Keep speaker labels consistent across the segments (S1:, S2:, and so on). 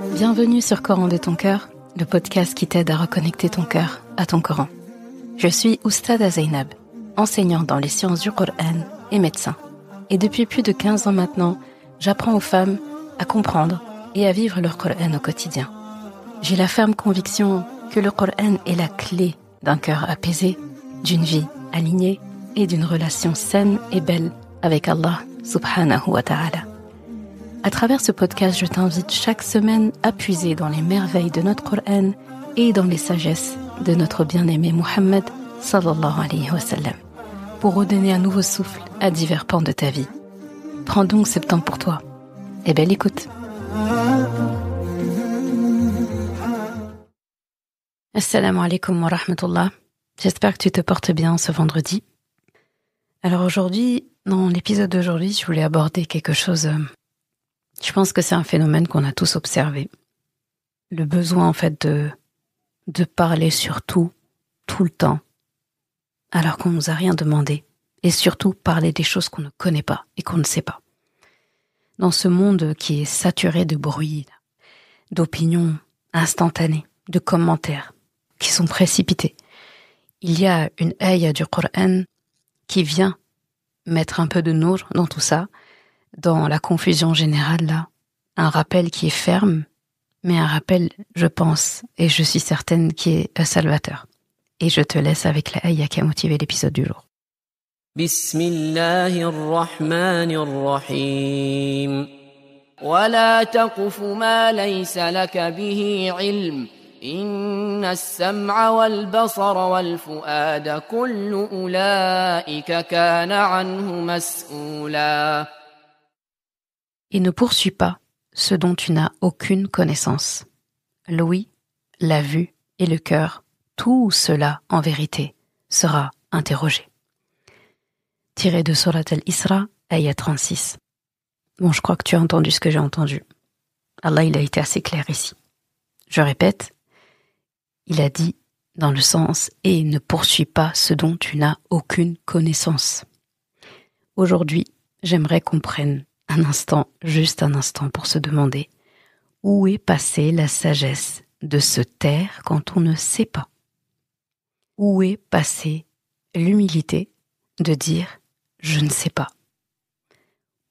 S1: Bienvenue sur Coran de ton cœur, le podcast qui t'aide à reconnecter ton cœur à ton Coran. Je suis Oustada Zainab, enseignante dans les sciences du Coran et médecin. Et depuis plus de 15 ans maintenant, j'apprends aux femmes à comprendre et à vivre leur Coran au quotidien. J'ai la ferme conviction que le Coran est la clé d'un cœur apaisé, d'une vie alignée et d'une relation saine et belle avec Allah subhanahu wa ta'ala. À travers ce podcast, je t'invite chaque semaine à puiser dans les merveilles de notre Coran et dans les sagesses de notre bien-aimé Muhammad sallallahu alayhi wa sallam, pour redonner un nouveau souffle à divers pans de ta vie. Prends donc ce temps pour toi et belle écoute. Assalamu alaikum wa rahmatullah. J'espère que tu te portes bien ce vendredi. Alors aujourd'hui, dans l'épisode d'aujourd'hui, je voulais aborder quelque chose. Je pense que c'est un phénomène qu'on a tous observé. Le besoin en fait de parler sur tout le temps, alors qu'on nous a rien demandé. Et surtout parler des choses qu'on ne connaît pas et qu'on ne sait pas. Dans ce monde qui est saturé de bruit, d'opinions instantanées, de commentaires qui sont précipités, il y a une ayah du Coran qui vient mettre un peu de nour dans tout ça, dans la confusion générale là, un rappel qui est ferme, mais un rappel, je pense, et je suis certaine, qui est salvateur. Et je te laisse avec la ayah qui a motivé l'épisode du jour.
S2: Bismillahirrahmanirrahim. ولا تقف ما ليس لك به علم إن السمع والبصر والفؤاد كل أولئك كان عنه مسؤولا.
S1: Et ne poursuis pas ce dont tu n'as aucune connaissance. L'ouïe, la vue et le cœur, tout cela, en vérité, sera interrogé. Tiré de Surat al-Isra, ayat 36. Bon, je crois que tu as entendu ce que j'ai entendu. Allah, il a été assez clair ici. Je répète, il a dit dans le sens « et ne poursuis pas ce dont tu n'as aucune connaissance ». Aujourd'hui, j'aimerais qu'on prenne un instant, juste un instant, pour se demander où est passée la sagesse de se taire quand on ne sait pas? Où est passée l'humilité de dire « je ne sais pas ».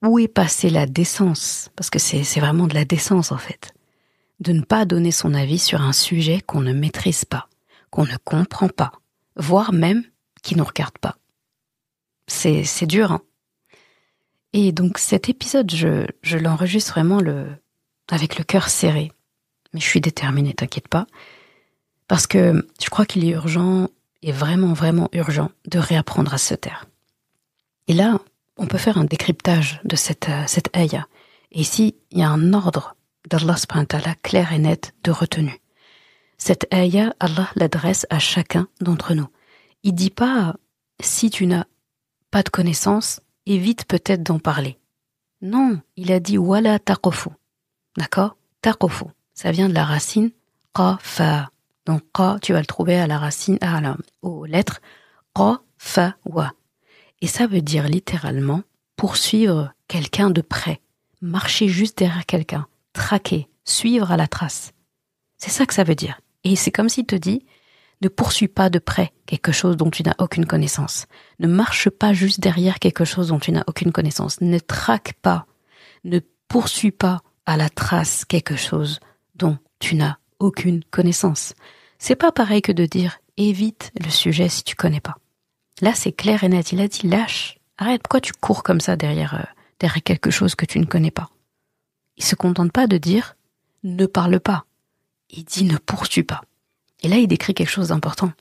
S1: Où est passée la décence, parce que c'est vraiment de la décence en fait, de ne pas donner son avis sur un sujet qu'on ne maîtrise pas, qu'on ne comprend pas, voire même qui ne nous regarde pas. C'est dur, hein. Et donc cet épisode, je l'enregistre vraiment avec le cœur serré. Mais je suis déterminée, t'inquiète pas. Parce que je crois qu'il est urgent, et vraiment, vraiment urgent, de réapprendre à se taire. Et là, on peut faire un décryptage de cette ayah. Et ici, il y a un ordre d'Allah subhanahu wa ta'ala clair et net de retenue. Cette ayah, Allah l'adresse à chacun d'entre nous. Il dit pas, si tu n'as pas de connaissances, évite peut-être d'en parler. Non, il a dit wala taqfu. D'accord? Taqfu. Ça vient de la racine qa fa. Donc qa, tu vas le trouver à la racine, aux lettres qa fa wa. Et ça veut dire littéralement poursuivre quelqu'un de près, marcher juste derrière quelqu'un, traquer, suivre à la trace. C'est ça que ça veut dire. Et c'est comme s'il te dit, ne poursuis pas de près quelque chose dont tu n'as aucune connaissance. Ne marche pas juste derrière quelque chose dont tu n'as aucune connaissance. Ne traque pas, ne poursuis pas à la trace quelque chose dont tu n'as aucune connaissance. C'est pas pareil que de dire évite le sujet si tu connais pas. Là, c'est clair et net. Il a dit lâche, arrête. Pourquoi tu cours comme ça derrière quelque chose que tu ne connais pas? Il se contente pas de dire ne parle pas. Il dit ne poursuis pas. Et là, il décrit quelque chose d'important.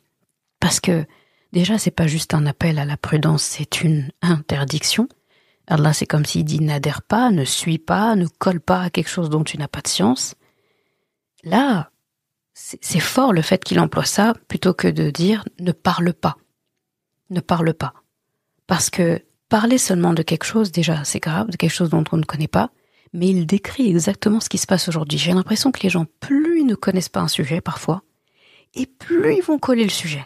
S1: Parce que, déjà, c'est pas juste un appel à la prudence, c'est une interdiction. Allah, c'est comme s'il dit n'adhère pas, ne suis pas, ne colle pas à quelque chose dont tu n'as pas de science. Là, c'est fort le fait qu'il emploie ça, plutôt que de dire ne parle pas. Ne parle pas. Parce que parler seulement de quelque chose, déjà, c'est grave, de quelque chose dont on ne connaît pas, mais il décrit exactement ce qui se passe aujourd'hui. J'ai l'impression que les gens, plus ils ne connaissent pas un sujet, parfois, et plus ils vont coller le sujet,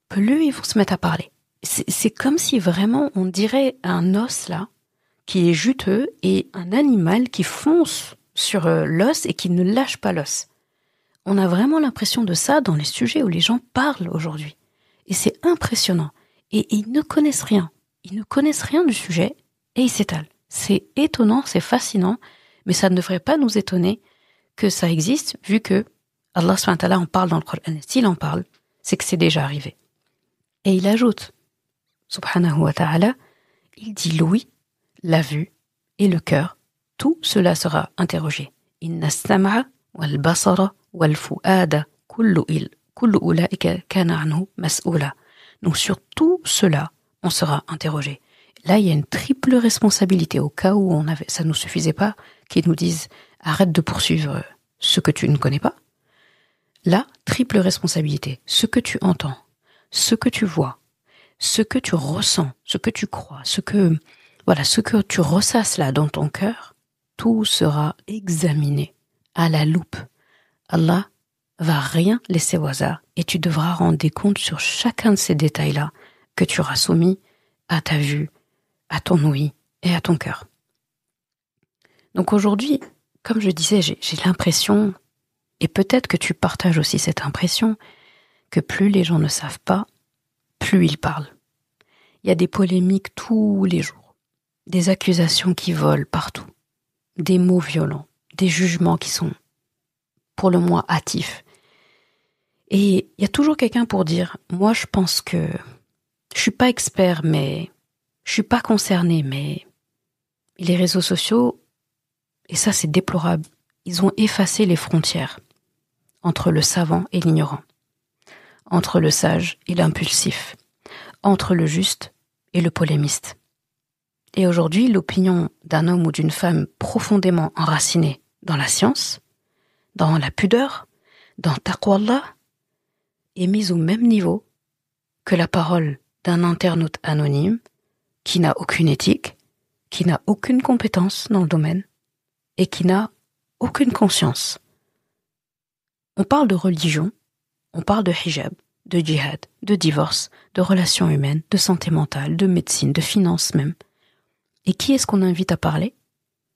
S1: plus ils vont se mettre à parler. C'est comme si vraiment on dirait un os là, qui est juteux, et un animal qui fonce sur l'os et qu'il ne lâche pas l'os. On a vraiment l'impression de ça dans les sujets où les gens parlent aujourd'hui. Et c'est impressionnant. Et ils ne connaissent rien. Ils ne connaissent rien du sujet et ils s'étalent. C'est étonnant, c'est fascinant, mais ça ne devrait pas nous étonner que ça existe, vu que Allah subhanahu wa ta'ala en parle dans le Coran. S'il en parle, c'est que c'est déjà arrivé. Et il ajoute, subhanahu wa ta'ala, il dit l'ouïe, la vue et le cœur, tout cela sera interrogé. Inna as-sam'a wal basara wal fu'ada kullu ulaika kana anhu mas'oula. Donc sur tout cela, on sera interrogé. Là, il y a une triple responsabilité au cas où ça nous suffisait pas qu'ils nous disent arrête de poursuivre ce que tu ne connais pas. Là, triple responsabilité. Ce que tu entends, ce que tu vois, ce que tu ressens, ce que tu crois, ce que tu ressasses là dans ton cœur, tout sera examiné à la loupe. Allah va rien laisser au hasard et tu devras rendre des comptes sur chacun de ces détails-là que tu auras soumis à ta vue, à ton ouïe et à ton cœur. Donc aujourd'hui, comme je disais, j'ai l'impression, et peut-être que tu partages aussi cette impression, que plus les gens ne savent pas, plus ils parlent. Il y a des polémiques tous les jours, des accusations qui volent partout, des mots violents, des jugements qui sont pour le moins hâtifs. Et il y a toujours quelqu'un pour dire « Moi, je pense que je suis pas expert, mais je suis pas concerné, mais les réseaux sociaux, et ça c'est déplorable, ils ont effacé les frontières entre le savant et l'ignorant, entre le sage et l'impulsif, entre le juste et le polémiste. Et aujourd'hui, l'opinion d'un homme ou d'une femme profondément enracinée dans la science, dans la pudeur, dans taqwa Allah, est mise au même niveau que la parole d'un internaute anonyme qui n'a aucune éthique, qui n'a aucune compétence dans le domaine et qui n'a aucune conscience. On parle de religion, on parle de hijab, de djihad, de divorce, de relations humaines, de santé mentale, de médecine, de finances même. Et qui est-ce qu'on invite à parler ?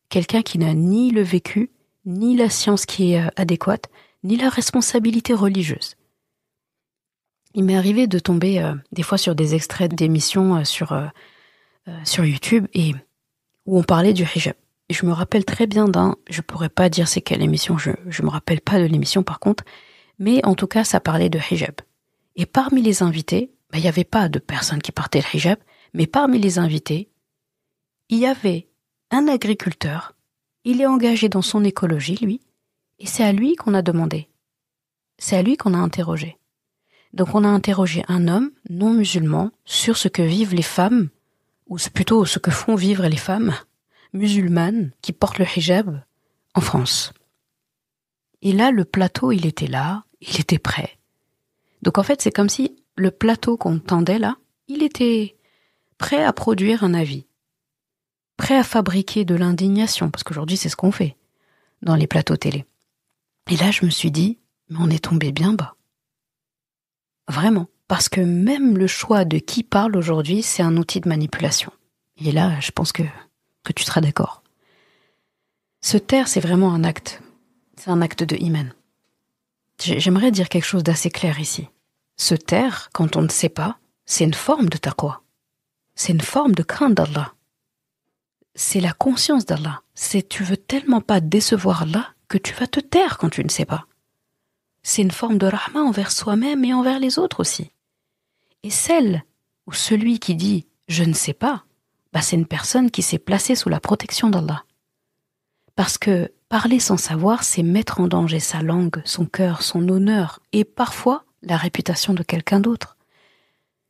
S1: Quelqu'un qui n'a ni le vécu, ni la science qui est adéquate, ni la responsabilité religieuse. Il m'est arrivé de tomber des fois sur des extraits d'émissions sur YouTube et où on parlait du hijab. Et je me rappelle très bien je pourrais pas dire c'est quelle émission, je me rappelle pas de l'émission par contre, mais en tout cas ça parlait de hijab. Et parmi les invités, il n'y avait pas de personnes qui portaient le hijab, mais parmi les invités, il y avait un agriculteur, il est engagé dans son écologie lui, et c'est à lui qu'on a demandé, c'est à lui qu'on a interrogé. Donc on a interrogé un homme non musulman sur ce que vivent les femmes, ou plutôt ce que font vivre les femmes musulmanes qui portent le hijab en France. Et là, le plateau, il était là, il était prêt. Donc en fait, c'est comme si le plateau qu'on tendait là, il était prêt à produire un avis, prêt à fabriquer de l'indignation, parce qu'aujourd'hui c'est ce qu'on fait dans les plateaux télé. Et là, je me suis dit, mais on est tombé bien bas. Vraiment. Parce que même le choix de qui parle aujourd'hui, c'est un outil de manipulation. Et là, je pense que tu seras d'accord. Se taire, c'est vraiment un acte. C'est un acte de iman. J'aimerais dire quelque chose d'assez clair ici. Se taire, quand on ne sait pas, c'est une forme de taqwa. C'est une forme de crainte d'Allah. C'est la conscience d'Allah. Tu veux tellement pas décevoir Allah que tu vas te taire quand tu ne sais pas. C'est une forme de rahma envers soi-même et envers les autres aussi. Et celle ou celui qui dit « je ne sais pas », c'est une personne qui s'est placée sous la protection d'Allah. Parce que parler sans savoir, c'est mettre en danger sa langue, son cœur, son honneur et parfois la réputation de quelqu'un d'autre.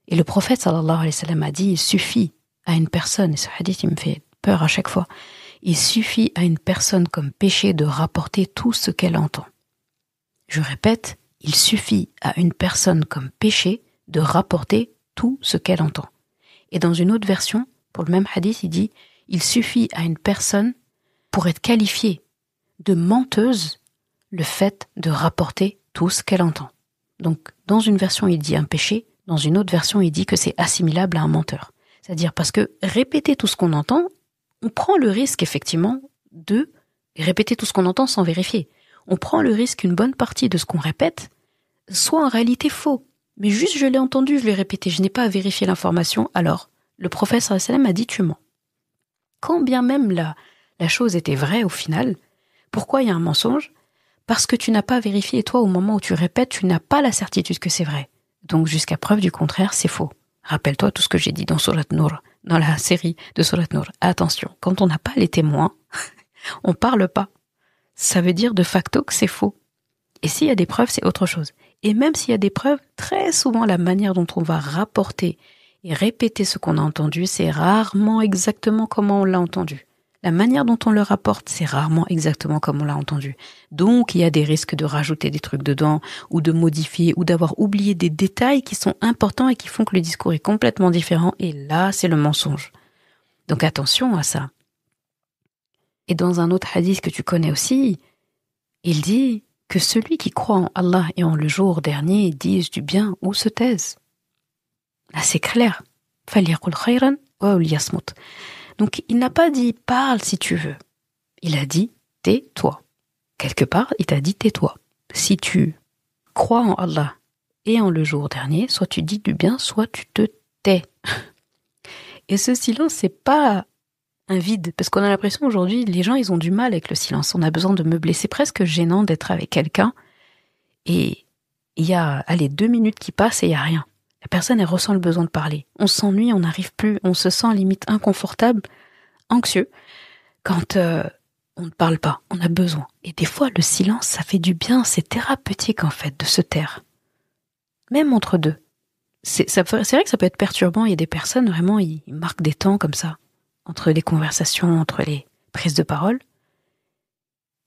S1: Et le prophète sallallahu alayhi wa sallam a dit « il suffit à une personne », et ce hadith il me fait peur à chaque fois, « il suffit à une personne comme péché de rapporter tout ce qu'elle entend ». Je répète, il suffit à une personne comme péché de rapporter tout ce qu'elle entend. Et dans une autre version, pour le même hadith, il dit « il suffit à une personne pour être qualifiée de menteuse le fait de rapporter tout ce qu'elle entend. » Donc, dans une version, il dit un péché, dans une autre version, il dit que c'est assimilable à un menteur. C'est-à-dire parce que répéter tout ce qu'on entend, on prend le risque effectivement de et répéter tout ce qu'on entend sans vérifier. On prend le risque qu'une bonne partie de ce qu'on répète soit en réalité faux. Mais juste je l'ai entendu, je l'ai répété, je n'ai pas à vérifier l'information, alors le prophète sallallahu alayhi wa sallam a dit tu mens. Quand bien même la chose était vraie au final, pourquoi il y a un mensonge? Parce que tu n'as pas vérifié et toi au moment où tu répètes, tu n'as pas la certitude que c'est vrai. Donc jusqu'à preuve du contraire, c'est faux. Rappelle-toi tout ce que j'ai dit dans Surat Nur, dans la série de Surat Nur. Attention, quand on n'a pas les témoins, on parle pas. Ça veut dire de facto que c'est faux. Et s'il y a des preuves, c'est autre chose. Et même s'il y a des preuves, très souvent la manière dont on va rapporter et répéter ce qu'on a entendu, c'est rarement exactement comment on l'a entendu. La manière dont on le rapporte, c'est rarement exactement comme on l'a entendu. Donc, il y a des risques de rajouter des trucs dedans, ou de modifier, ou d'avoir oublié des détails qui sont importants et qui font que le discours est complètement différent. Et là, c'est le mensonge. Donc, attention à ça. Et dans un autre hadith que tu connais aussi, il dit que celui qui croit en Allah et en le jour dernier dise du bien ou se taise. Là, c'est clair. فَلْيَقُلْ خَيْرًا أَوْ لِيَصْمُتْ. Donc, il n'a pas dit « parle si tu veux ». Il a dit « tais-toi ». Quelque part, il t'a dit « tais-toi ». Si tu crois en Allah et en le jour dernier, soit tu dis du bien, soit tu te tais. Et ce silence, c'est pas un vide. Parce qu'on a l'impression aujourd'hui, les gens, ils ont du mal avec le silence. On a besoin de meubler. C'est presque gênant d'être avec quelqu'un et il y a, 2 minutes qui passent et il n'y a rien. La personne, elle ressent le besoin de parler. On s'ennuie, on n'arrive plus, on se sent limite inconfortable, anxieux, quand on ne parle pas, on a besoin. Et des fois, le silence, ça fait du bien, c'est thérapeutique en fait, de se taire. Même entre deux. C'est vrai que ça peut être perturbant, il y a des personnes, vraiment, ils marquent des temps comme ça, entre les conversations, entre les prises de parole.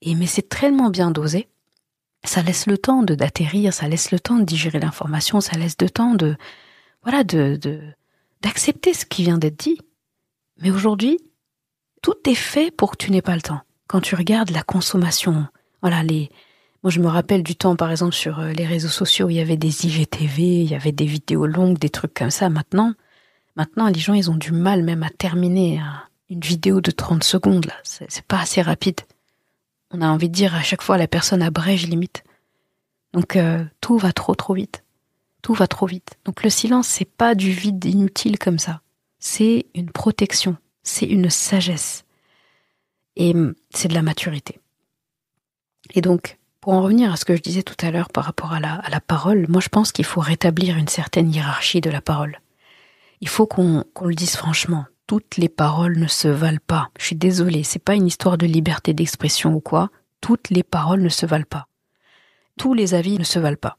S1: Mais c'est tellement bien dosé. Ça laisse le temps d'atterrir, ça laisse le temps de digérer l'information, ça laisse le temps d'accepter ce qui vient d'être dit. Mais aujourd'hui, tout est fait pour que tu n'aies pas le temps. Quand tu regardes la consommation, moi je me rappelle du temps par exemple sur les réseaux sociaux, il y avait des IGTV, il y avait des vidéos longues, des trucs comme ça. Maintenant, les gens ils ont du mal même à terminer une vidéo de 30 secondes là. C'est pas assez rapide. On a envie de dire à chaque fois la personne abrège limite. Donc tout va trop vite. Tout va trop vite. Donc le silence, c'est pas du vide inutile comme ça. C'est une protection. C'est une sagesse. Et c'est de la maturité. Et donc, pour en revenir à ce que je disais tout à l'heure par rapport à la parole, moi je pense qu'il faut rétablir une certaine hiérarchie de la parole. Il faut qu'on le dise franchement. Toutes les paroles ne se valent pas. Je suis désolée, c'est pas une histoire de liberté d'expression ou quoi. Toutes les paroles ne se valent pas. Tous les avis ne se valent pas.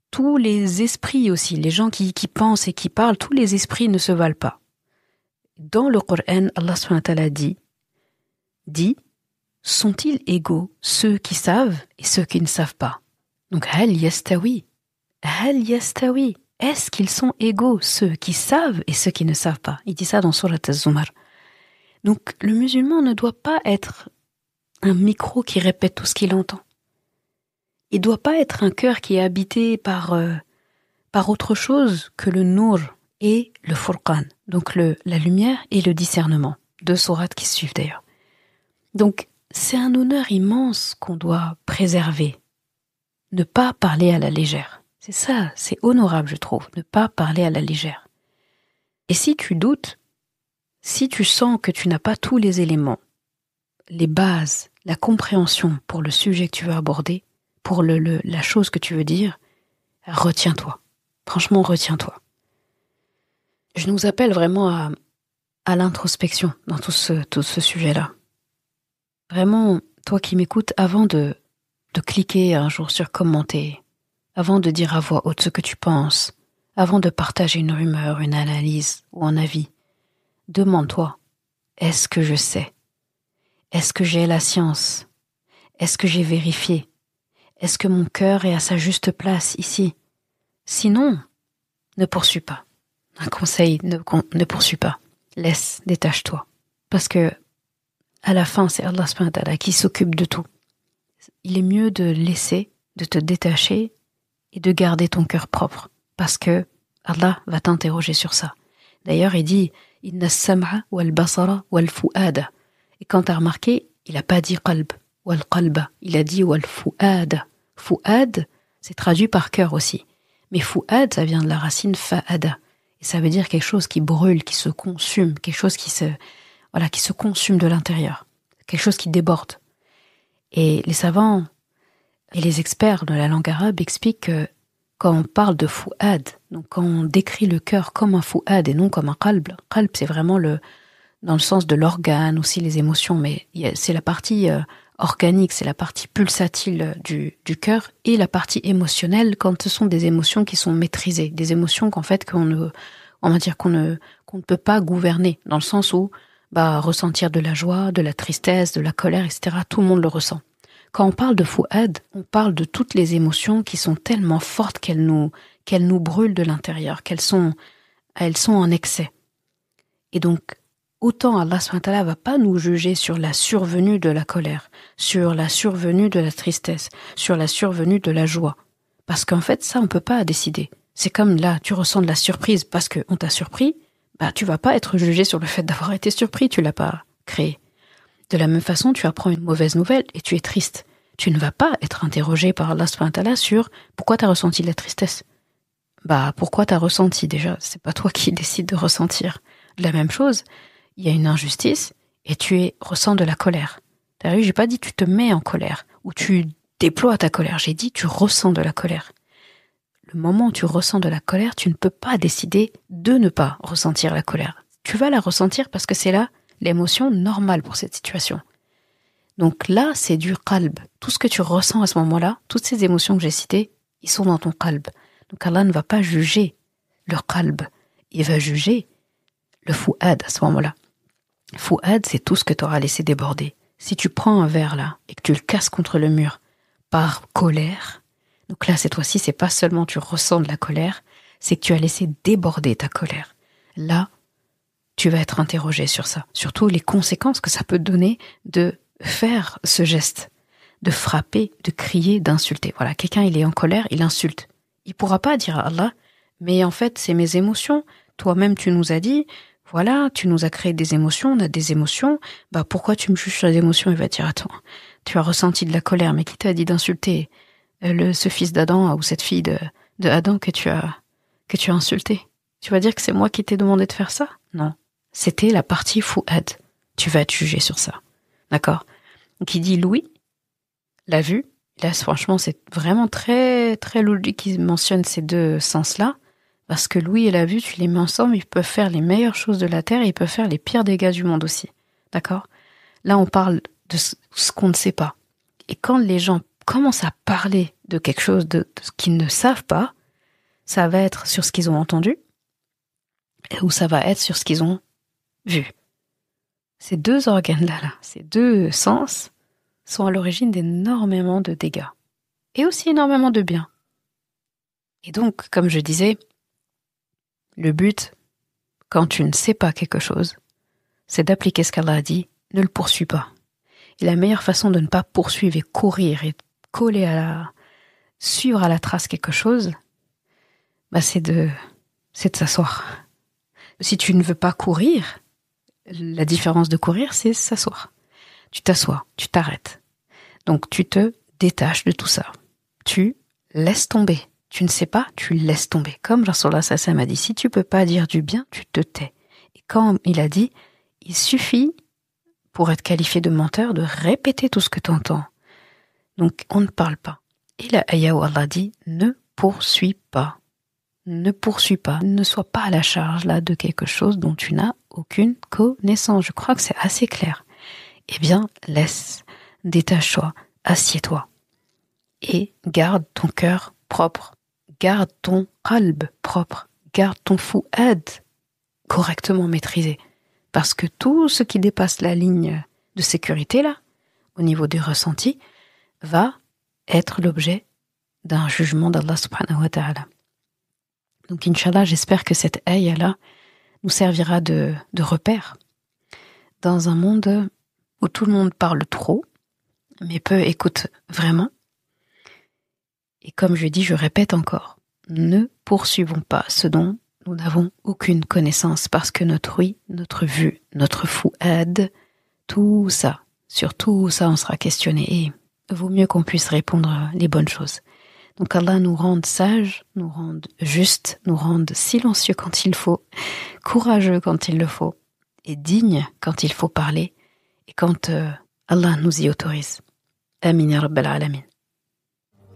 S1: Tous les esprits aussi, les gens qui pensent et qui parlent, tous les esprits ne se valent pas. Dans le Coran, Allah subhanahu wa ta'ala dit, sont-ils égaux ceux qui savent et ceux qui ne savent pas? Donc, hal yastawi. Est-ce qu'ils sont égaux, ceux qui savent et ceux qui ne savent pas? Il dit ça dans Surat Az-Zumar. Donc, le musulman ne doit pas être un micro qui répète tout ce qu'il entend. Il ne doit pas être un cœur qui est habité par autre chose que le Nour et le Furqan. Donc, la lumière et le discernement. 2 sourates qui suivent d'ailleurs. Donc, c'est un honneur immense qu'on doit préserver. Ne pas parler à la légère. C'est ça, c'est honorable, je trouve, ne pas parler à la légère. Et si tu doutes, si tu sens que tu n'as pas tous les éléments, les bases, la compréhension pour le sujet que tu veux aborder, pour la chose que tu veux dire, retiens-toi. Franchement, retiens-toi. Je nous appelle vraiment à l'introspection dans tout ce sujet-là. Vraiment, toi qui m'écoutes, avant de cliquer un jour sur commenter, avant de dire à voix haute ce que tu penses, avant de partager une rumeur, une analyse ou un avis, demande-toi, est-ce que je sais? Est-ce que j'ai la science? Est-ce que j'ai vérifié? Est-ce que mon cœur est à sa juste place ici? Sinon, ne poursuis pas. Un conseil, ne poursuis pas. Laisse, détache-toi. Parce que, à la fin, c'est Allah subhanahu wa ta'ala qui s'occupe de tout. Il est mieux de laisser, de te détacher et de garder ton cœur propre. Parce que Allah va t'interroger sur ça. D'ailleurs, il dit « Inna as-sam'a wal basara wal fu'ada ». Et quand tu as remarqué, Il n'a pas dit qalb, wal qalba, il a dit wal fu'ada. Fu'ad, c'est traduit par cœur aussi. Mais fu'ad, ça vient de la racine fa'ada. Et ça veut dire quelque chose qui brûle, qui se consume, quelque chose qui se consume de l'intérieur. Quelque chose qui déborde. Et les savants et les experts de la langue arabe expliquent que quand on parle de fu'ad, donc quand on décrit le cœur comme un fu'ad et non comme un qalb c'est vraiment dans le sens de l'organe, aussi les émotions, mais c'est la partie organique, c'est la partie pulsatile du cœur, et la partie émotionnelle quand ce sont des émotions qui sont maîtrisées, des émotions qu'on ne peut pas gouverner, dans le sens où ressentir de la joie, de la tristesse, de la colère, etc., tout le monde le ressent. Quand on parle de fu'ad, on parle de toutes les émotions qui sont tellement fortes qu'elles nous brûlent de l'intérieur, elles sont en excès. Et donc, autant Allah SWT va pas nous juger sur la survenue de la colère, sur la survenue de la tristesse, sur la survenue de la joie. Parce qu'en fait, ça, on peut pas décider. C'est comme là, tu ressens de la surprise parce qu'on t'a surpris, tu vas pas être jugé sur le fait d'avoir été surpris, tu l'as pas créé. De la même façon, tu apprends une mauvaise nouvelle et tu es triste. Tu ne vas pas être interrogé par Allah SWT sur pourquoi tu as ressenti de la tristesse. Pourquoi tu as ressenti déjà? C'est pas toi qui décides de ressentir. De la même chose, il y a une injustice et tu ressens de la colère. T'as vu, j'ai pas dit tu te mets en colère ou tu déploies ta colère. J'ai dit tu ressens de la colère. Le moment où tu ressens de la colère, tu ne peux pas décider de ne pas ressentir la colère. Tu vas la ressentir parce que c'est là l'émotion normale pour cette situation. Donc là, c'est du qalb. Tout ce que tu ressens à ce moment-là, toutes ces émotions que j'ai citées, ils sont dans ton qalb. Donc Allah ne va pas juger le qalb. Il va juger le fu'ad à ce moment-là. Fu'ad, c'est tout ce que tu auras laissé déborder. Si tu prends un verre là et que tu le casses contre le mur par colère, donc là, cette fois-ci, c'est pas seulement tu ressens de la colère, c'est que tu as laissé déborder ta colère. Là, tu vas être interrogé sur ça. Surtout les conséquences que ça peut donner de faire ce geste, de frapper, de crier, d'insulter. Voilà, quelqu'un, il est en colère, il insulte. Il pourra pas dire à Allah, mais en fait, c'est mes émotions. Toi-même, tu nous as dit, voilà, tu nous as créé des émotions, on a des émotions. Pourquoi tu me juges sur les émotions? Il va dire, attends, tu as ressenti de la colère, mais qui t'a dit d'insulter ce fils d'Adam ou cette fille de Adam que tu as insulté? Tu vas dire que c'est moi qui t'ai demandé de faire ça? Non. C'était la partie fu'ad. Tu vas être jugé sur ça. D'accord? Donc il dit Louis, la vue. Là, franchement, c'est vraiment très, très logique qu'il mentionne ces deux sens-là. Parce que l'ouïe et la vue, tu les mets ensemble, ils peuvent faire les meilleures choses de la terre et ils peuvent faire les pires dégâts du monde aussi. D'accord? Là, on parle de ce qu'on ne sait pas. Et quand les gens commencent à parler de quelque chose de ce qu'ils ne savent pas, ça va être sur ce qu'ils ont entendu ou ça va être sur ce qu'ils ont vu. Ces deux organes-là, ces deux sens, sont à l'origine d'énormément de dégâts. Et aussi énormément de bien. Et donc, comme je disais, le but, quand tu ne sais pas quelque chose, c'est d'appliquer ce qu'Allah a dit, ne le poursuis pas. Et la meilleure façon de ne pas poursuivre et courir et suivre à la trace quelque chose, c'est de s'asseoir. Si tu ne veux pas courir, la différence de courir, c'est s'asseoir. Tu t'assois, tu t'arrêtes. Donc tu te détaches de tout ça. Tu laisses tomber. Tu ne sais pas, tu laisses tomber. Comme Rasulullah sallallahu a dit, si tu peux pas dire du bien, tu te tais. Et quand il a dit, il suffit, pour être qualifié de menteur, de répéter tout ce que tu entends. Donc on ne parle pas. Et la ayah où Allah dit, ne poursuis pas. Ne poursuis pas. Ne sois pas à la charge là de quelque chose dont tu n'as aucune connaissance. Je crois que c'est assez clair. Eh bien, laisse, détache-toi, assieds-toi. Et garde ton cœur propre. Garde ton qalb propre. Garde ton fu'ad correctement maîtrisé. Parce que tout ce qui dépasse la ligne de sécurité, là, au niveau des ressentis, va être l'objet d'un jugement d'Allah subhanahu wa ta'ala. Donc, Inch'Allah, j'espère que cette ayah-là nous servira de repère dans un monde où tout le monde parle trop, mais peu écoute vraiment. Et comme je dis, je répète encore, ne poursuivons pas ce dont nous n'avons aucune connaissance, parce que notre ouïe, notre vue, notre fu'ad, tout ça, Sur tout ça, on sera questionné et vaut mieux qu'on puisse répondre les bonnes choses. Donc Allah nous rende sages, nous rende justes, nous rende silencieux quand il faut, courageux quand il le faut, et dignes quand il faut parler, et quand Allah nous y autorise. Amin ya Rabbal Alamin.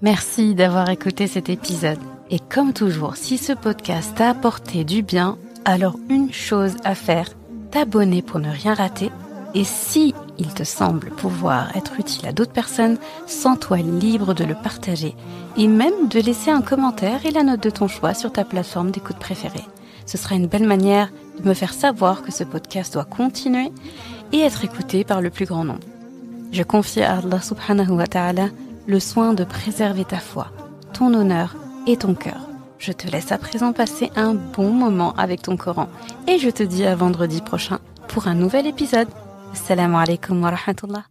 S1: Merci d'avoir écouté cet épisode. Et comme toujours, si ce podcast t'a apporté du bien, alors une chose à faire, t'abonner pour ne rien rater. Et si il te semble pouvoir être utile à d'autres personnes, sens-toi libre de le partager et même de laisser un commentaire et la note de ton choix sur ta plateforme d'écoute préférée. Ce sera une belle manière de me faire savoir que ce podcast doit continuer et être écouté par le plus grand nombre. Je confie à Allah subhanahu wa ta'ala le soin de préserver ta foi, ton honneur et ton cœur. Je te laisse à présent passer un bon moment avec ton Coran et je te dis à vendredi prochain pour un nouvel épisode. Assalamu alaikum wa rahmatullah.